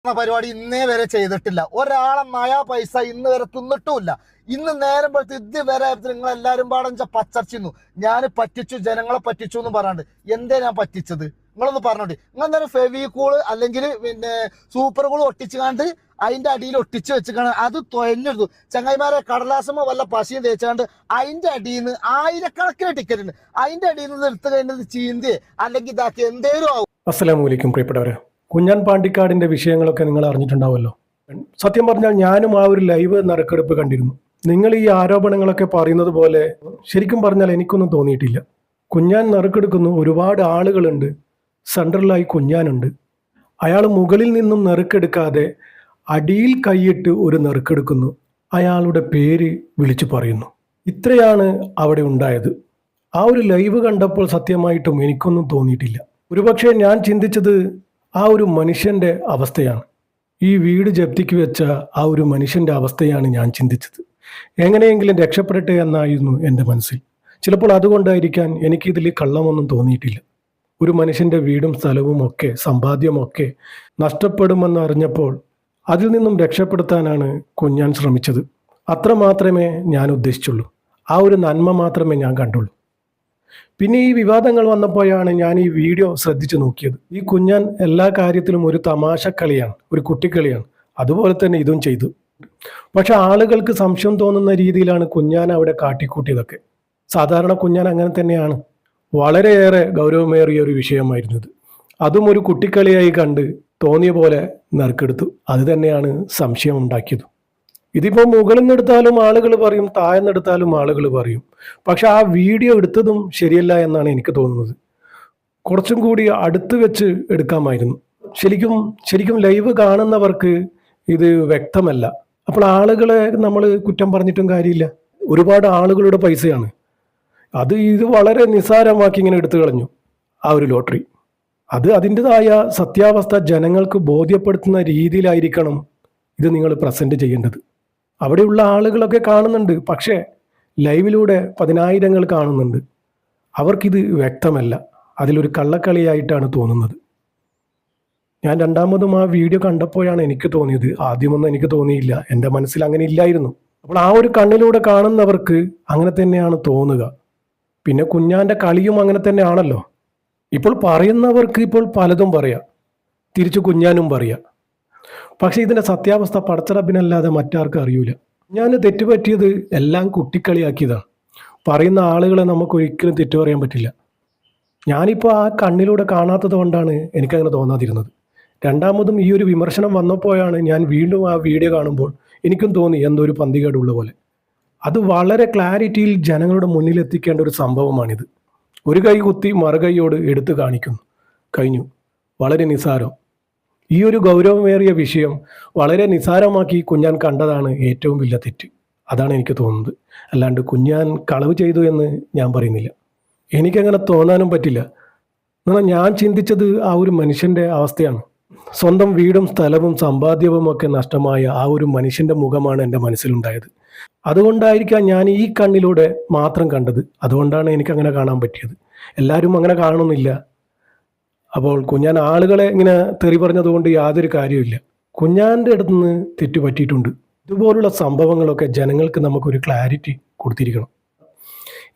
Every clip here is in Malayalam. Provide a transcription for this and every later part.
പരിപാടി ഇന്നേ വരെ ചെയ്തിട്ടില്ല. ഒരാളെ നയാ പൈസ ഇന്ന് വരെ തിന്നിട്ടുമില്ല. ഇന്ന് നേരം പോലത്തെ ഇതുവരെ നിങ്ങൾ എല്ലാവരും പാടഞ്ച പച്ചർച്ചിന്നു ഞാൻ പറ്റിച്ചു, ജനങ്ങളെ പറ്റിച്ചു എന്ന് പറയാണ്ട് എന്തേ ഞാൻ പറ്റിച്ചത് നിങ്ങളൊന്ന് പറഞ്ഞോണ്ട്. നിങ്ങൾ എന്തായാലും ഫെവിക്കൂള് അല്ലെങ്കിൽ പിന്നെ സൂപ്പർ കൂള് ഒട്ടിച്ചുകാണ്ട് അതിന്റെ അടിയിൽ ഒട്ടിച്ച് വെച്ചിക്കാണ് അത് തൊയഞ്ഞെടുത്തു. ചങ്ങായിമാരെ കടലാസമോ വല്ല പശയും തേച്ചാണ്ട് അതിന്റെ അടിയിൽ നിന്ന് ആയിരക്കണക്കിന് ടിക്കറ്റ് ഉണ്ട്. അതിന്റെ അടിയിൽ നിന്ന് എടുത്തു കഴിഞ്ഞത് ചീന്തി അല്ലെങ്കിൽ ഇതാക്കി എന്തേലും ആവും. അസ്സലാമു അലൈക്കും പ്രിയപ്പെട്ടവരെ. കുഞ്ഞാൻ പാണ്ടിക്കാടിന്റെ വിഷയങ്ങളൊക്കെ നിങ്ങൾ അറിഞ്ഞിട്ടുണ്ടാവുമല്ലോ. സത്യം പറഞ്ഞാൽ ഞാനും ആ ഒരു ലൈവ് നറുക്കെടുപ്പ് കണ്ടിരുന്നു. നിങ്ങൾ ഈ ആരോപണങ്ങളൊക്കെ പറയുന്നത് പോലെ ശരിക്കും പറഞ്ഞാൽ എനിക്കൊന്നും തോന്നിയിട്ടില്ല. കുഞ്ഞാൻ നറുക്കെടുക്കുന്നു, ഒരുപാട് ആളുകളുണ്ട്, സെൻട്രലായി കുഞ്ഞാനുണ്ട്. അയാൾ മുകളിൽ നിന്നും നറുക്കെടുക്കാതെ അടിയിൽ കൈയിട്ട് ഒരു നറുക്കെടുക്കുന്നു, അയാളുടെ പേര് വിളിച്ചു പറയുന്നു. ഇത്രയാണ് അവിടെ ഉണ്ടായത്. ആ ഒരു ലൈവ് കണ്ടപ്പോൾ സത്യമായിട്ടും എനിക്കൊന്നും തോന്നിയിട്ടില്ല. ഒരുപക്ഷെ ഞാൻ ചിന്തിച്ചത് ആ ഒരു മനുഷ്യൻ്റെ അവസ്ഥയാണ്. ഈ വീട് ജപ്തിക്ക് വെച്ച ആ ഒരു മനുഷ്യൻ്റെ അവസ്ഥയാണ് ഞാൻ ചിന്തിച്ചത്. എങ്ങനെയെങ്കിലും രക്ഷപ്പെടട്ടെ എന്നായിരുന്നു എൻ്റെ മനസ്സിൽ. ചിലപ്പോൾ അതുകൊണ്ടായിരിക്കാൻ എനിക്കിതിൽ കള്ളമൊന്നും തോന്നിയിട്ടില്ല. ഒരു മനുഷ്യൻ്റെ വീടും സ്ഥലവും ഒക്കെ സമ്പാദ്യമൊക്കെ നഷ്ടപ്പെടുമെന്ന് അറിഞ്ഞപ്പോൾ അതിൽ നിന്നും രക്ഷപ്പെടുത്താനാണ് കുഞ്ഞാൻ ശ്രമിച്ചത്. അത്ര മാത്രമേ ഞാൻ ഉദ്ദേശിച്ചുള്ളൂ. ആ ഒരു നന്മ മാത്രമേ ഞാൻ കണ്ടുള്ളൂ. പിന്നെ ഈ വിവാദങ്ങൾ വന്നപ്പോഴാണ് ഞാൻ ഈ വീഡിയോ ശ്രദ്ധിച്ചു നോക്കിയത്. ഈ കുഞ്ഞാൻ എല്ലാ കാര്യത്തിലും ഒരു തമാശക്കളിയാണ്, ഒരു കുട്ടിക്കളിയാണ്. അതുപോലെ തന്നെ ഇതും ചെയ്തു. പക്ഷെ ആളുകൾക്ക് സംശയം തോന്നുന്ന രീതിയിലാണ് കുഞ്ഞാൻ അവിടെ കാട്ടിക്കൂട്ടിയതൊക്കെ. സാധാരണ കുഞ്ഞാൻ അങ്ങനെ തന്നെയാണ്. വളരെയേറെ ഗൗരവമേറിയ ഒരു വിഷയമായിരുന്നു ഇത്. അതും ഒരു കുട്ടിക്കളിയായി കണ്ട് തോന്നിയ പോലെ നറുക്കെടുത്തു. അത് തന്നെയാണ് സംശയം ഉണ്ടാക്കിയത്. ഇതിപ്പോൾ മുകളിൽ നിന്നെടുത്താലും ആളുകൾ പറയും, താഴെ നിന്നെടുത്താലും ആളുകൾ പറയും. പക്ഷെ ആ വീഡിയോ എടുത്തതും ശരിയല്ല എന്നാണ് എനിക്ക് തോന്നുന്നത്. കുറച്ചും കൂടി അടുത്ത് വെച്ച് എടുക്കാമായിരുന്നു. ശരിക്കും ലൈവ് കാണുന്നവർക്ക് ഇത് വ്യക്തമല്ല. അപ്പോൾ ആളുകളെ നമ്മൾ കുറ്റം പറഞ്ഞിട്ടും കാര്യമില്ല. ഒരുപാട് ആളുകളുടെ പൈസയാണ് ഇത് വളരെ നിസ്സാരമാക്കി ഇങ്ങനെ എടുത്തു കളഞ്ഞു ആ ഒരു ലോട്ടറി. അതിൻ്റെതായ സത്യാവസ്ഥ ജനങ്ങൾക്ക് ബോധ്യപ്പെടുത്തുന്ന രീതിയിലായിരിക്കണം ഇത് നിങ്ങൾ പ്രസൻറ്റ് ചെയ്യേണ്ടത്. അവിടെയുള്ള ആളുകളൊക്കെ കാണുന്നുണ്ട്, പക്ഷേ ലൈവിലൂടെ 10,000 കാണുന്നുണ്ട്. അവർക്കിത് വ്യക്തമല്ല. അതിലൊരു കള്ളക്കളിയായിട്ടാണ് തോന്നുന്നത്. ഞാൻ രണ്ടാമതും ആ വീഡിയോ കണ്ടപ്പോഴാണ് എനിക്ക് തോന്നിയത്. ആദ്യമൊന്നും എനിക്ക് തോന്നിയില്ല, എൻ്റെ മനസ്സിൽ അങ്ങനെ ഇല്ലായിരുന്നു. അപ്പോൾ ആ ഒരു കണ്ണിലൂടെ കാണുന്നവർക്ക് അങ്ങനെ തന്നെയാണ് തോന്നുക. പിന്നെ കുഞ്ഞാൻ്റെ കളിയും അങ്ങനെ തന്നെയാണല്ലോ. ഇപ്പോൾ പറയുന്നവർക്ക് ഇപ്പോൾ പലതും പറയാം, തിരിച്ചു കുഞ്ഞാനും പറയാം. പക്ഷെ ഇതിൻ്റെ സത്യാവസ്ഥ പടച്ചറബിനല്ലാതെ മറ്റാർക്കും അറിയൂല. ഞാൻ തെറ്റുപറ്റിയത് എല്ലാം കുട്ടിക്കളിയാക്കിയതാണ്. പറയുന്ന ആളുകളെ നമുക്ക് ഒരിക്കലും തെറ്റു പറയാൻ പറ്റില്ല. ഞാനിപ്പോൾ ആ കണ്ണിലൂടെ കാണാത്തത് കൊണ്ടാണ് എനിക്കങ്ങനെ തോന്നാതിരുന്നത്. രണ്ടാമതും ഈ ഒരു വിമർശനം വന്നപ്പോഴാണ് ഞാൻ വീണ്ടും ആ വീഡിയോ കാണുമ്പോൾ എനിക്കും തോന്നി എന്തോ ഒരു പന്തികേടുള്ള പോലെ. അത് വളരെ ക്ലാരിറ്റിയിൽ ജനങ്ങളുടെ മുന്നിൽ എത്തിക്കേണ്ട ഒരു സംഭവമാണിത്. ഒരു കൈ കുത്തി മറുകൈയോട് എടുത്തു കാണിക്കുന്നു, കഴിഞ്ഞു. വളരെ നിസ്സാരം. ഈ ഒരു ഗൗരവമേറിയ വിഷയം വളരെ നിസ്സാരമാക്കി കുഞ്ഞാൻ കണ്ടതാണ് ഏറ്റവും വലിയ തെറ്റ്. അതാണ് എനിക്ക് തോന്നുന്നത്. അല്ലാണ്ട് കുഞ്ഞാൻ കളവ് ചെയ്തു എന്ന് ഞാൻ പറയുന്നില്ല. എനിക്കങ്ങനെ തോന്നാനും പറ്റില്ല. എന്നാൽ ഞാൻ ചിന്തിച്ചത് ആ ഒരു മനുഷ്യൻ്റെ അവസ്ഥയാണ്. സ്വന്തം വീടും സ്ഥലവും സമ്പാദ്യവും ഒക്കെ നഷ്ടമായ ആ ഒരു മനുഷ്യൻ്റെ മുഖമാണ് എൻ്റെ മനസ്സിലുണ്ടായത്. അതുകൊണ്ടായിരിക്കാം ഞാൻ ഈ കണ്ണിലൂടെ മാത്രം കണ്ടത്. അതുകൊണ്ടാണ് എനിക്കങ്ങനെ കാണാൻ പറ്റിയത്. എല്ലാവരും അങ്ങനെ കാണുന്നില്ല. അപ്പോൾ കുഞ്ഞാൻ ആളുകളെ ഇങ്ങനെ തെറി പറഞ്ഞതുകൊണ്ട് യാതൊരു കാര്യമില്ല. കുഞ്ഞാൻ്റെ അടുത്ത് നിന്ന് തെറ്റുപറ്റിയിട്ടുണ്ട്. ഇതുപോലുള്ള സംഭവങ്ങളൊക്കെ ജനങ്ങൾക്ക് നമുക്കൊരു ക്ലാരിറ്റി കൊടുത്തിരിക്കണം.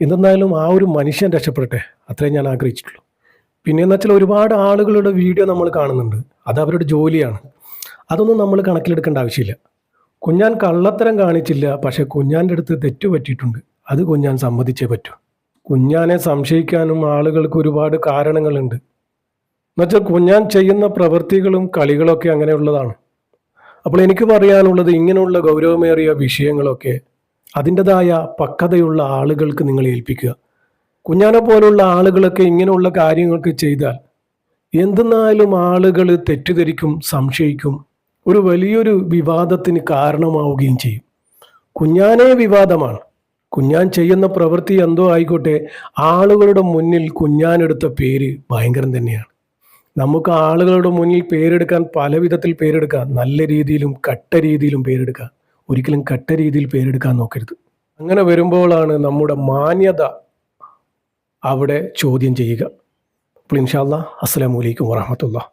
എന്തെന്നാലും ആ ഒരു മനുഷ്യൻ രക്ഷപ്പെടട്ടെ, അത്രയും ഞാൻ ആഗ്രഹിച്ചിട്ടുള്ളൂ. പിന്നെയെന്ന് വെച്ചാൽ ഒരുപാട് ആളുകളുടെ വീഡിയോ നമ്മൾ കാണുന്നുണ്ട്. അത് അവരുടെ ജോലിയാണ്. അതൊന്നും നമ്മൾ കണക്കിലെടുക്കേണ്ട ആവശ്യമില്ല. കുഞ്ഞാൻ കള്ളത്തരം കാണിച്ചില്ല, പക്ഷെ കുഞ്ഞാൻ്റെ അടുത്ത് തെറ്റുപറ്റിയിട്ടുണ്ട്. അത് കുഞ്ഞാൻ സമ്മതിച്ചേ പറ്റൂ. കുഞ്ഞാനെ സംശയിക്കാനും ആളുകൾക്ക് ഒരുപാട് കാരണങ്ങളുണ്ട്. എന്നുവെച്ചാൽ കുഞ്ഞാൻ ചെയ്യുന്ന പ്രവൃത്തികളും കളികളൊക്കെ അങ്ങനെയുള്ളതാണ്. അപ്പോൾ എനിക്ക് പറയാനുള്ളത്, ഇങ്ങനെയുള്ള ഗൗരവമേറിയ വിഷയങ്ങളൊക്കെ അതിൻ്റെതായ പക്വതയുള്ള ആളുകൾക്ക് നിങ്ങൾ ഏൽപ്പിക്കുക. കുഞ്ഞാനെ പോലുള്ള ആളുകളൊക്കെ ഇങ്ങനെയുള്ള കാര്യങ്ങളൊക്കെ ചെയ്താൽ എന്തെന്നാലും ആളുകൾ തെറ്റിദ്ധരിക്കും, സംശയിക്കും, ഒരു വലിയൊരു വിവാദത്തിന് കാരണമാവുകയും ചെയ്യും. കുഞ്ഞാനേ വിവാദമാണ്. കുഞ്ഞാൻ ചെയ്യുന്ന പ്രവൃത്തി എന്തോ ആയിക്കോട്ടെ, ആളുകളുടെ മുന്നിൽ കുഞ്ഞാനെടുത്ത പേര് ഭയങ്കരം തന്നെയാണ്. നമുക്ക് ആളുകളുടെ മുന്നിൽ പേരെടുക്കാൻ പല വിധത്തിൽ പേരെടുക്കാം. നല്ല രീതിയിലും കട്ട രീതിയിലും പേരെടുക്കാം. ഒരിക്കലും കട്ട രീതിയിൽ പേരെടുക്കാൻ നോക്കരുത്. അങ്ങനെ വരുമ്പോഴാണ് നമ്മുടെ മാന്യത അവിടെ ചോദ്യം ചെയ്യുക. അപ്പോൾ ഇൻഷാ അല്ലാഹ്, അസ്സലാമു അലൈക്കും വറഹ്മത്തുള്ളാഹി.